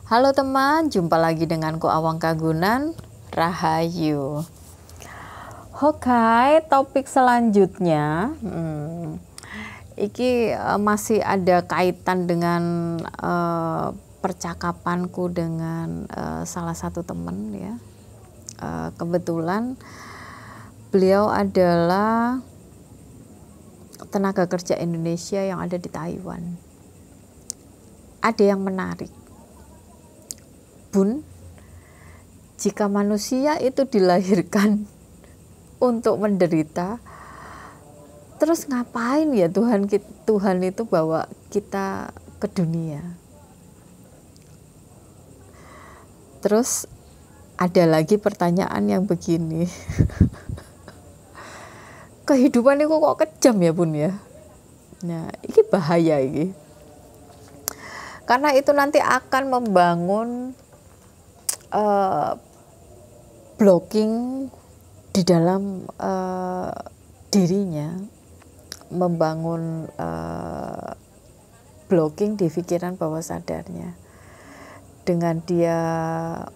Halo teman, jumpa lagi denganku Awang Kagunan, Rahayu. Oke, topik selanjutnya, iki masih ada kaitan dengan percakapanku dengan salah satu teman ya. Kebetulan beliau adalah tenaga kerja Indonesia yang ada di Taiwan. Ada yang menarik, Bun, jika manusia itu dilahirkan untuk menderita, terus ngapain ya Tuhan itu bawa kita ke dunia? Terus ada lagi pertanyaan yang begini, kehidupan itu kok kejam ya Bun ya? Nah, ini bahaya ini. Karena itu nanti akan membangun blocking di dalam dirinya, membangun blocking di pikiran bawah sadarnya. Dengan dia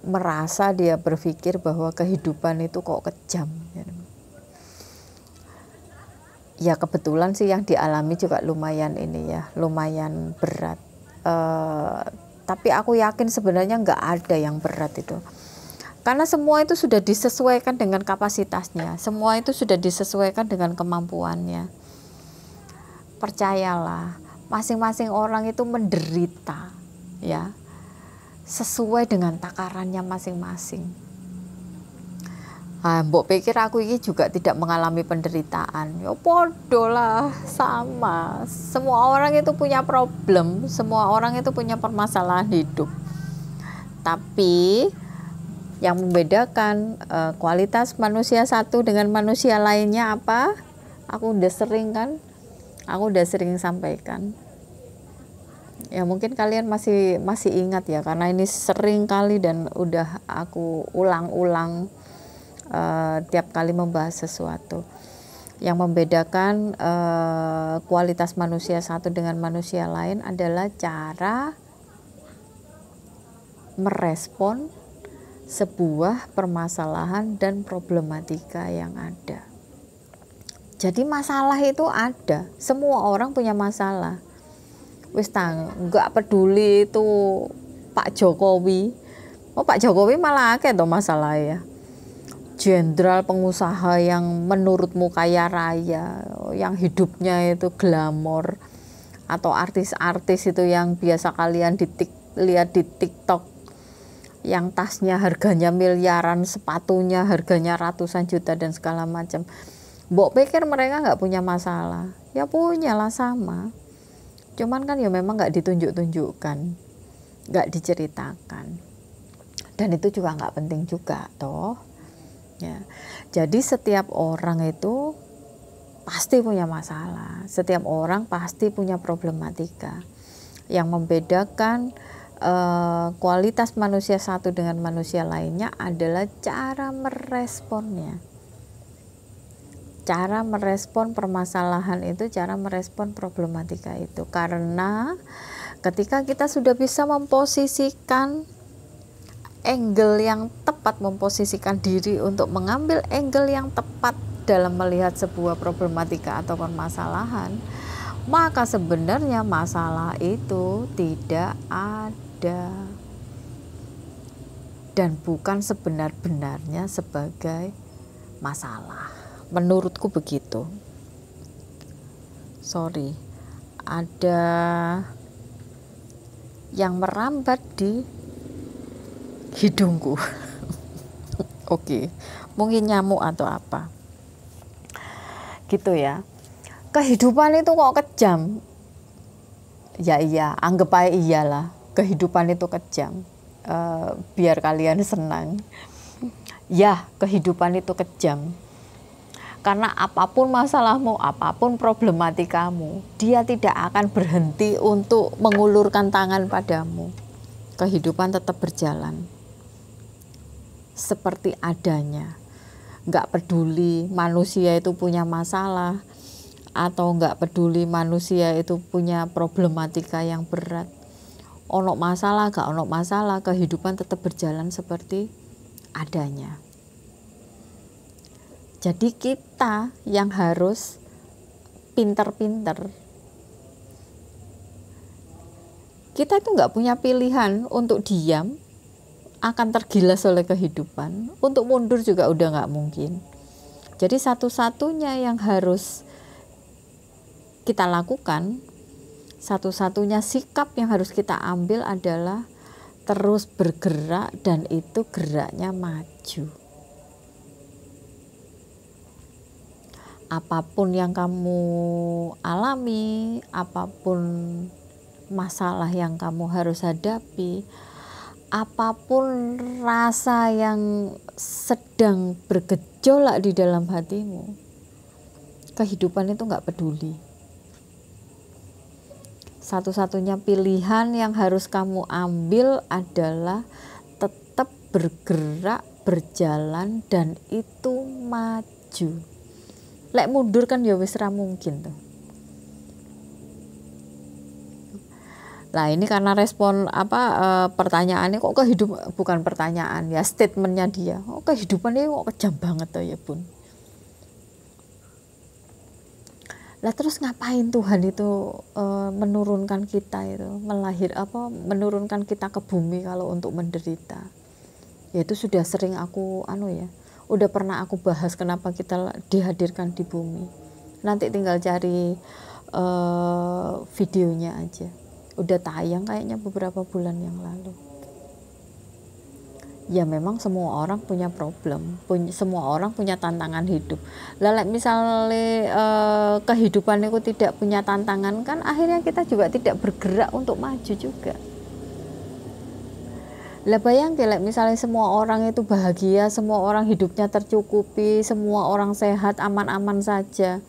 merasa, dia berpikir bahwa kehidupan itu kok kejam. Ya kebetulan sih yang dialami juga lumayan ini ya, lumayan berat. Tapi aku yakin sebenarnya nggak ada yang berat itu, karena semua itu sudah disesuaikan dengan kapasitasnya, semua itu sudah disesuaikan dengan kemampuannya. Percayalah, masing-masing orang itu menderita ya, sesuai dengan takarannya masing-masing. Mbok pikir aku ini juga tidak mengalami penderitaan? Ya podo lah, sama. Semua orang itu punya problem, semua orang itu punya permasalahan hidup. Tapi yang membedakan kualitas manusia satu dengan manusia lainnya apa? Aku udah sering sampaikan. Ya mungkin kalian masih ingat ya, karena ini sering kali dan udah aku ulang-ulang tiap kali membahas sesuatu. Yang membedakan kualitas manusia satu dengan manusia lain adalah cara merespon sebuah permasalahan dan problematika yang ada. Jadi masalah itu ada, semua orang punya masalah. Wis nggak peduli itu Pak Jokowi. Pak Jokowi malah akeh toh masalah ya. Jenderal pengusaha yang menurutmu kaya raya, yang hidupnya itu glamor, atau artis-artis itu yang biasa kalian lihat di TikTok, yang tasnya harganya miliaran, sepatunya harganya ratusan juta dan segala macam. Mbok pikir mereka nggak punya masalah? Ya punya lah, sama. Cuman kan ya memang nggak ditunjuk-tunjukkan, nggak diceritakan, dan itu juga nggak penting juga toh. Ya, jadi setiap orang itu pasti punya masalah, setiap orang pasti punya problematika. Yang membedakan kualitas manusia satu dengan manusia lainnya adalah cara meresponnya. Cara merespon permasalahan itu, cara merespon problematika itu. Karena ketika kita sudah bisa memposisikan angle yang tepat, memposisikan diri untuk mengambil angle yang tepat dalam melihat sebuah problematika atau permasalahan, maka sebenarnya masalah itu tidak ada dan bukan sebenar-benarnya sebagai masalah. Menurutku begitu. Sorry, ada yang merambat di hidungku. Oke, mungkin nyamuk atau apa gitu ya. Kehidupan itu kok kejam? Ya iya, anggap aja iyalah, kehidupan itu kejam. Biar kalian senang. Ya, kehidupan itu kejam. Karena apapun masalahmu, apapun problematikamu, dia tidak akan berhenti untuk mengulurkan tangan padamu. Kehidupan tetap berjalan seperti adanya. Nggak peduli manusia itu punya masalah, atau nggak peduli manusia itu punya problematika yang berat. ono masalah gak ono masalah, kehidupan tetap berjalan seperti adanya. Jadi kita yang harus pinter-pinter. Kita itu nggak punya pilihan untuk diam, akan tergilas oleh kehidupan. Untuk mundur juga udah nggak mungkin. Jadi satu-satunya yang harus kita lakukan, satu-satunya sikap yang harus kita ambil adalah terus bergerak, dan itu geraknya maju. Apapun yang kamu alami, apapun masalah yang kamu harus hadapi, apapun rasa yang sedang bergejolak di dalam hatimu, kehidupan itu nggak peduli. Satu-satunya pilihan yang harus kamu ambil adalah tetap bergerak, berjalan, dan itu maju. Lek mundur kan ya wis ra mungkin tuh. Nah ini karena respon pertanyaannya kok bukan pertanyaan ya, statementnya dia. Oh kehidupan ini kok kejam banget tuh ya bun. Lah terus ngapain Tuhan itu menurunkan kita itu, menurunkan kita ke bumi kalau untuk menderita? Ya itu sudah sering aku udah pernah aku bahas kenapa kita dihadirkan di bumi. Nanti tinggal cari videonya aja. Udah tayang kayaknya beberapa bulan yang lalu. Ya memang semua orang punya problem, semua orang punya tantangan hidup. Lah misalnya kehidupan itu tidak punya tantangan, kan akhirnya kita juga tidak bergerak untuk maju juga. Lah bayangin misalnya semua orang itu bahagia, semua orang hidupnya tercukupi, semua orang sehat, aman-aman saja.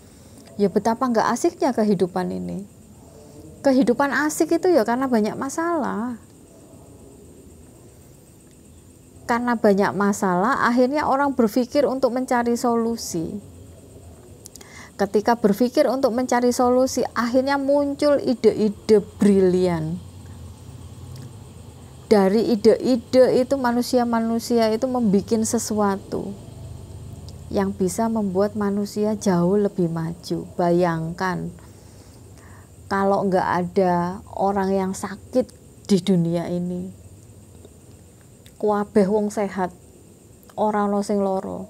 Ya betapa nggak asiknya kehidupan ini. Kehidupan asik itu ya karena banyak masalah. Karena banyak masalah, akhirnya orang berpikir untuk mencari solusi. Ketika berpikir untuk mencari solusi, akhirnya muncul ide-ide brilian. Dari ide-ide itu manusia-manusia itu membuat sesuatu yang bisa membuat manusia jauh lebih maju. Bayangkan kalau nggak ada orang yang sakit di dunia ini, kuwabeh wong sehat, ora ono sing loro,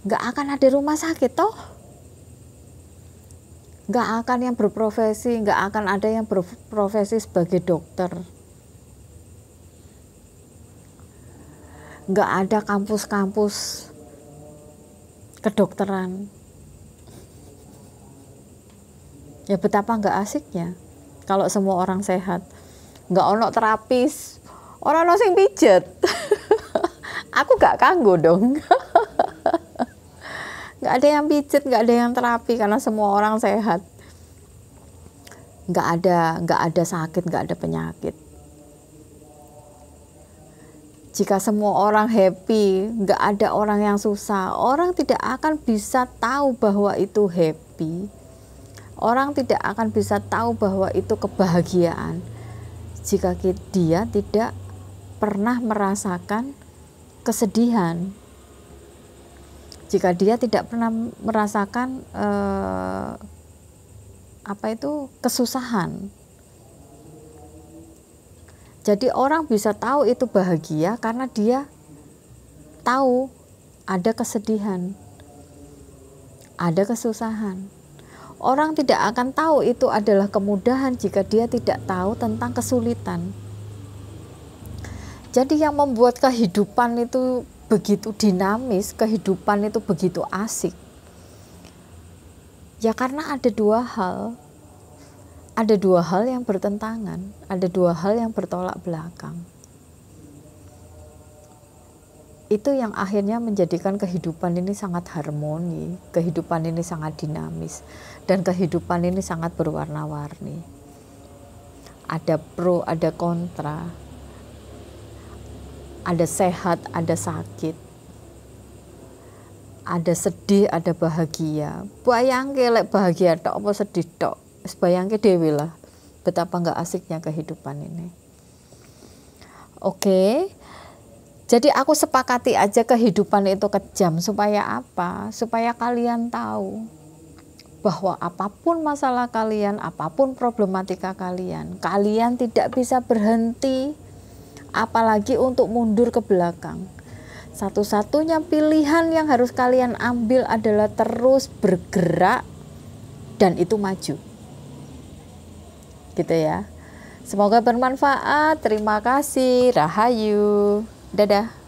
nggak akan ada rumah sakit toh. Nggak akan yang berprofesi, nggak akan ada yang berprofesi sebagai dokter. Nggak ada kampus-kampus kedokteran. Ya betapa nggak asiknya kalau semua orang sehat. Nggak ono terapis, orang ono sing pijet. Aku gak kanggo dong. Nggak ada yang pijet, nggak ada yang terapi karena semua orang sehat. Nggak ada sakit, nggak ada penyakit. Jika semua orang happy, nggak ada orang yang susah. Orang tidak akan bisa tahu bahwa itu happy. Orang tidak akan bisa tahu bahwa itu kebahagiaan jika dia tidak pernah merasakan kesedihan. Jika dia tidak pernah merasakan kesusahan. Jadi orang bisa tahu itu bahagia karena dia tahu ada kesedihan, ada kesusahan. Orang tidak akan tahu itu adalah kemudahan jika dia tidak tahu tentang kesulitan. Jadi yang membuat kehidupan itu begitu dinamis, kehidupan itu begitu asik. Ya karena ada dua hal. Ada dua hal yang bertentangan, ada dua hal yang bertolak belakang. Itu yang akhirnya menjadikan kehidupan ini sangat harmoni, kehidupan ini sangat dinamis, dan kehidupan ini sangat berwarna-warni. Ada pro, ada kontra. Ada sehat, ada sakit, ada sedih, ada bahagia. Bayangke lek bahagia tok apa sedih tok, bayangke dhewe lah. betapa nggak asiknya kehidupan ini. Oke, jadi aku sepakati aja kehidupan itu kejam. Supaya apa? Supaya kalian tahu bahwa apapun masalah kalian, apapun problematika kalian, kalian tidak bisa berhenti, apalagi untuk mundur ke belakang. Satu-satunya pilihan yang harus kalian ambil adalah terus bergerak dan itu maju. Gitu ya. Semoga bermanfaat. Terima kasih. Rahayu. Dadah.